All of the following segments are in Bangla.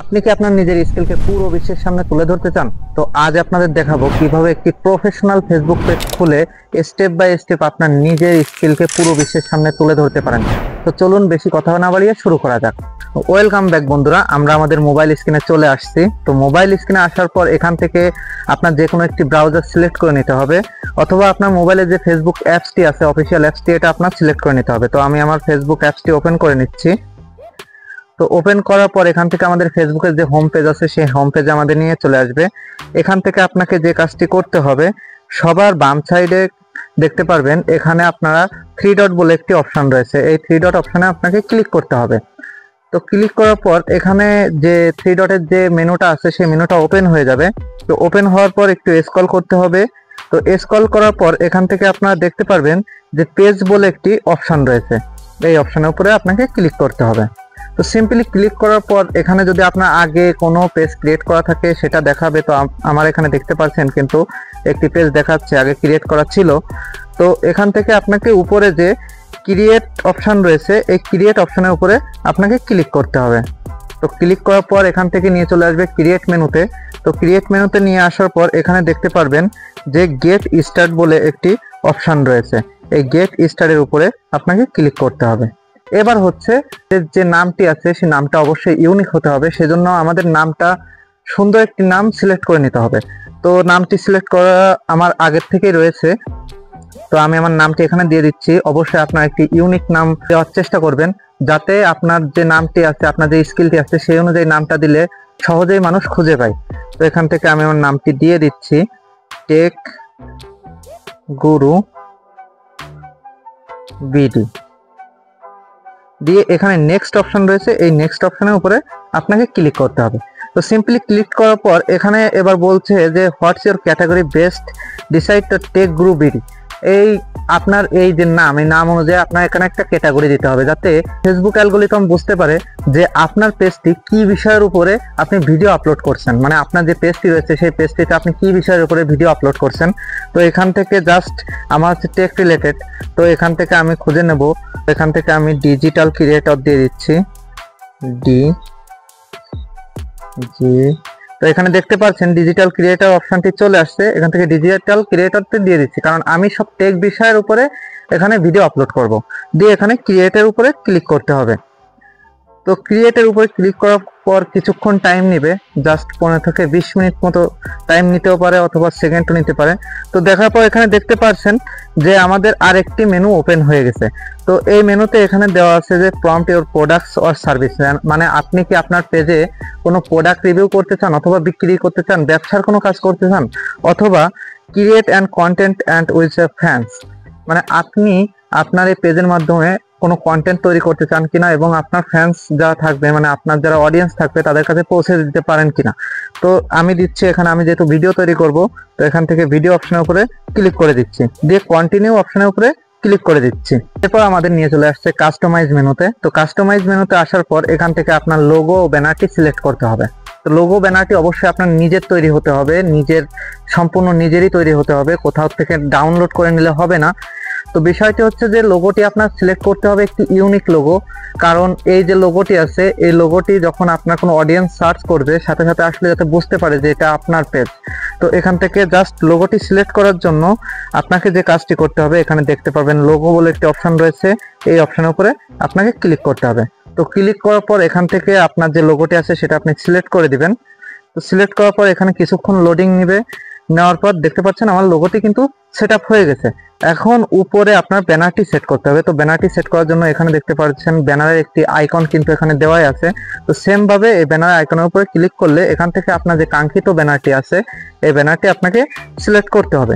আপনি কি আপনার নিজের স্কিলকে পুরো বিশ্বের সামনে তুলে ধরতে চান? তো আজ আপনাদের দেখাবো কিভাবে একটি প্রফেশনাল ফেসবুক পেজ খুলে স্টেপ বাই স্টেপ আপনার নিজের স্কিলকে পুরো বিশ্বের সামনে তুলে ধরতে পারেন। তো চলুন বেশি কথা না বাড়িয়ে শুরু করা যাক। ওয়েলকাম ব্যাক বন্ধুরা, আমরা আমাদের মোবাইল স্ক্রিনে চলে আসছি। তো মোবাইল স্ক্রিনে আসার পর এখান থেকে আপনার যে কোনো একটি ব্রাউজার সিলেক্ট করে নিতে হবে, অথবা আপনার মোবাইলে যে ফেসবুক অ্যাপসটি আছে, অফিসিয়াল অ্যাপসটি, এটা আপনার সিলেক্ট করে নিতে হবে। তো আমি আমার ফেসবুক অ্যাপসটি ওপেন করে নিচ্ছি। তো ওপেন করার পর এখান থেকে আমাদের ফেসবুকের যে হোম পেজ আছে সেই হোম পেজে আমাদের নিয়ে চলে আসবে। এখান থেকে আপনাকে যে কাজটি করতে হবে, সবার বাম সাইডে দেখতে পারবেন এখানে আপনারা থ্রি ডট বলে একটি অপশন রয়েছে, এই থ্রি ডট অপশনে আপনাকে ক্লিক করতে হবে। তো ক্লিক করার পর এখানে যে থ্রি ডটের যে মেনুটা আছে সেই মেনুটা ওপেন হয়ে যাবে। তো ওপেন হওয়ার পর একটু স্ক্রল করতে হবে। তো স্ক্রল করার পর এখান থেকে আপনারা দেখতে পারবেন যে পেজ বলে একটি অপশন রয়েছে, এই অপশনের উপরে আপনাকে ক্লিক করতে হবে। তো সিম্পলি ক্লিক করার পর এখানে যদি আপনার আগে কোনো পেজ ক্রিয়েট করা থাকে সেটা দেখাবে। তো আমার এখানে দেখতে পাচ্ছেন কিন্তু একটি পেজ দেখাচ্ছে আগে ক্রিয়েট করা ছিল। তো এখান থেকে আপনাকে উপরে যে ক্রিয়েট অপশন রয়েছে এই ক্রিয়েট অপশনের উপরে আপনাকে ক্লিক করতে হবে। তো ক্লিক করার পর এখান থেকে নিয়ে চলে আসবে ক্রিয়েট মেনুতে। তো ক্রিয়েট মেনুতে নিয়ে আসার পর এখানে দেখতে পারবেন যে গেট স্টার্ট বলে একটি অপশন রয়েছে, এই গেট স্টার্টের উপরে আপনাকে ক্লিক করতে হবে। এবার হচ্ছে যে নামটি আছে সেই নামটা অবশ্যই ইউনিক হতে হবে, সেজন্য আমাদের নামটা সুন্দর একটি নাম সিলেক্ট করে নিতে হবে। তো নামটি সিলেক্ট করা আমার আগের থেকেই রয়েছে, তো আমি আমার নামটি এখানে দিয়ে দিচ্ছি। অবশ্যই আপনার একটি ইউনিক নাম দেওয়ার চেষ্টা করবেন, যাতে আপনার যে নামটি আছে, আপনার যে স্কিলটি আছে সেই অনুযায়ী নামটা দিলে সহজেই মানুষ খুঁজে পায়। তো এখান থেকে আমি আমার নামটি দিয়ে দিচ্ছি, টেক গুরু বিডি দিয়ে এখানে নেক্সট অপশন রয়েছে, এই নেক্সট অপশনের উপরে আপনাকে ক্লিক করতে হবে। তো সিম্পলি ক্লিক করার পর এখানে এবার বলছে যে what's your category best decide to take গ্রু বিডি। এই আপনার এই যে নাম, এই নাম অনুযায়ী আপনার এখানে একটা ক্যাটাগরি দিতে হবে, যাতে ফেসবুক অ্যালগরিদম বুঝতে পারে যে আপনার পেজটি কি বিষয়ের উপরে আপনি ভিডিও আপলোড করছেন, মানে আপনার যে পেজটি রয়েছে সেই পেজটিতে আপনি কি বিষয়ের উপরে ভিডিও আপলোড করছেন। তো এখান থেকে জাস্ট আমার হচ্ছে টেক রিলেটেড, তো এখান থেকে আমি খুঁজে নেব। এখান থেকে আমি ডিজিটাল ক্রিয়েটর দিয়ে দিচ্ছি, তো এখানে দেখতে পাচ্ছেন ডিজিটাল ক্রিয়েটর অপশনটি চলে আসছে। এখান থেকে ডিজিটাল ক্রিয়েটরতে দিয়ে দিচ্ছি, কারণ আমি সব টেক বিষয়ের উপরে এখানে ভিডিও আপলোড করব। দিয়ে এখানে ক্রিয়েটের উপরে ক্লিক করতে হবে। তো ক্রিয়েটের উপরে ক্লিক করার পর কিছুক্ষণ টাইম নেবে, জাস্ট 15 থেকে 20 মিনিট মতো টাইম নিতেও পারে, অথবা সেকেন্ডও নিতে পারে। তো দেখার পর এখানে দেখতে পাচ্ছেন যে আমাদের আরেকটি মেনু ওপেন হয়ে গেছে। তো এই মেনুতে এখানে দেওয়া আছে যে prompt your products or service, মানে আপনি কি আপনার পেজে কোনো প্রোডাক্ট রিভিউ করতে চান, অথবা বিক্রি করতে চান, ব্যবসার কোনো কাজ করতে চান, অথবা create and content and with a fans, মানে আপনি আপনার এই পেজের মাধ্যমে কোনো কন্টেন্ট তৈরি করতে চান কিনা, এবং আপনার ফ্যান্স যারা থাকবে, মানে আপনার যারা অডিয়েন্স থাকবে তাদের কাছে পৌঁছে দিতে পারেন কিনা। তো আমি দিচ্ছি এখানে, আমি যেহেতু ভিডিও তৈরি করব, তো এখান থেকে ভিডিও অপশনের উপরে ক্লিক করে দিচ্ছি, দিয়ে কন্টিনিউ অপশনের উপরে ক্লিক করে দিচ্ছি। এরপর আমাদের নিয়ে চলে আসছে কাস্টমাইজ মেনুতে। তো কাস্টমাইজ মেনুতে আসার পর এখান থেকে আপনার লোগো ও ব্যানারটি সিলেক্ট করতে হবে। তো লোগো ব্যানারটি অবশ্যই আপনার নিজের তৈরি হতে হবে, সম্পূর্ণ নিজেরই তৈরি হতে হবে, কোথাও থেকে ডাউনলোড করে নিলে হবে না। তো বিষয়টি হচ্ছে যে লোগোটি আপনার সিলেক্ট করতে হবে একটি ইউনিক লোগো, কারণ এই যে লোগোটি আছে এই লোগোটি যখন আপনার কোনো অডিয়েন্স সার্চ করবে সাথে সাথে আসলে যাতে বুঝতে পারে যে এটা আপনার পেজ। তো এখান থেকে জাস্ট লোগোটি সিলেক্ট করার জন্য আপনাকে যে কাজটি করতে হবে, এখানে দেখতে পাবেন লোগো বলে একটি অপশন রয়েছে, এই অপশনের উপরে আপনাকে ক্লিক করতে হবে। তো ক্লিক করার পর এখান থেকে আপনার যে লোগোটি আছে সেটা আপনি সিলেক্ট করে দিবেন। তো সিলেক্ট করার পর এখানে কিছুক্ষণ লোডিং নেবে, নেওয়ার পর দেখতে পাচ্ছেন আমার লোগোটি কিন্তু সেট আপ হয়ে গেছে। এখন উপরে আপনার ব্যানারটি সেট করতে হবে। তো ব্যানারটি সেট করার জন্য এখানে দেখতে পাচ্ছেন ব্যানারের একটি আইকন কিন্তু এখানে দেওয়াই আছে। তো সেম ভাবে এই ব্যানার আইকনের উপরে ক্লিক করলে এখান থেকে আপনার যে কাঙ্ক্ষিত ব্যানারটি আছে এই ব্যানারটি আপনাকে সিলেক্ট করতে হবে।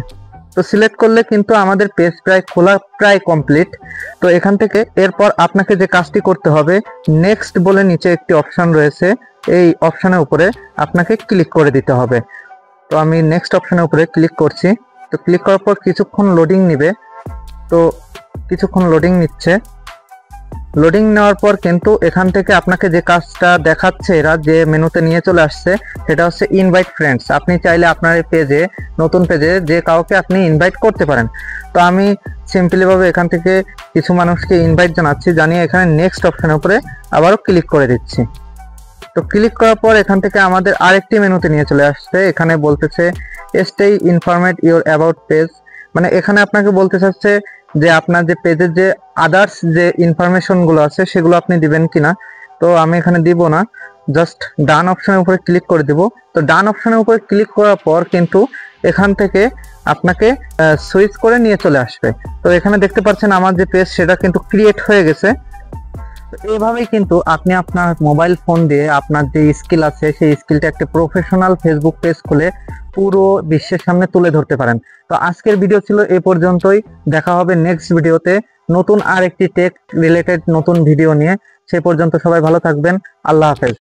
তো সিলেক্ট করলে কিন্তু আমাদের পেজ খোলা প্রায় কমপ্লিট। তো এখান থেকে এরপর আপনাকে যে কাজটি করতে হবে, নেক্সট বলে নিচে একটি অপশন রয়েছে, এই অপশনের উপরে আপনাকে ক্লিক করে দিতে হবে। তো আমি নেক্সট অপশনের উপরে ক্লিক করছি। তো ক্লিক করার পর কিছুক্ষণ লোডিং নেবে। তো কিছুক্ষণ লোডিং নিচ্ছে, লোডিং নেওয়ার পর কিন্তু এখান থেকে আপনাকে যে কাজটা দেখাচ্ছে এরা, যে মেনুতে নিয়ে চলে আসছে, সেটা হচ্ছে ইনভাইট ফ্রেন্ডস। আপনি চাইলে আপনার এই পেজে, নতুন পেজে যে কাউকে আপনি ইনভাইট করতে পারেন। তো আমি সিম্পলি ভাবে এখান থেকে কিছু মানুষকে ইনভাইট জানাচ্ছি, জানিয়ে এখানে নেক্সট অপশনের উপরে আবারও ক্লিক করে দিচ্ছি। তো ক্লিক করার পর এখান থেকে আমাদের আরেকটি মেনুতে নিয়ে চলে আসছে। এখানে বলতেছে stay informed your about page, মানে এখানে আপনাকে বলতে চাচ্ছে যে আপনার যে পেজের যে আদার্স যে ইনফরমেশন গুলো আছে সেগুলো আপনি দিবেন কিনা। তো আমি এখানে দিব না, জাস্ট ডান অপশনের উপরে ক্লিক করে দিব। তো ডান অপশনের উপরে ক্লিক করার পর কিন্তু এখান থেকে আপনাকে সুইচ করে নিয়ে চলে আসবে। তো এখানে দেখতে পাচ্ছেন আমার যে পেজ সেটা কিন্তু ক্রিয়েট হয়ে গেছে। তো এইভাবেই কিন্তু আপনি আপনার মোবাইল ফোন দিয়ে আপনার যে স্কিল আছে সেই স্কিলটা একটা প্রফেশনাল ফেসবুক পেজ খুলে পুরো বিশ্বের সামনে তুলে ধরতে পারেন। তো আজকের ভিডিও ছিল এই পর্যন্তই। দেখা হবে নেক্সট ভিডিওতে নতুন আর একটি টেক রিলেটেড নতুন ভিডিও নিয়ে। সে পর্যন্ত সবাই ভালো থাকবেন। আল্লাহ হাফেজ।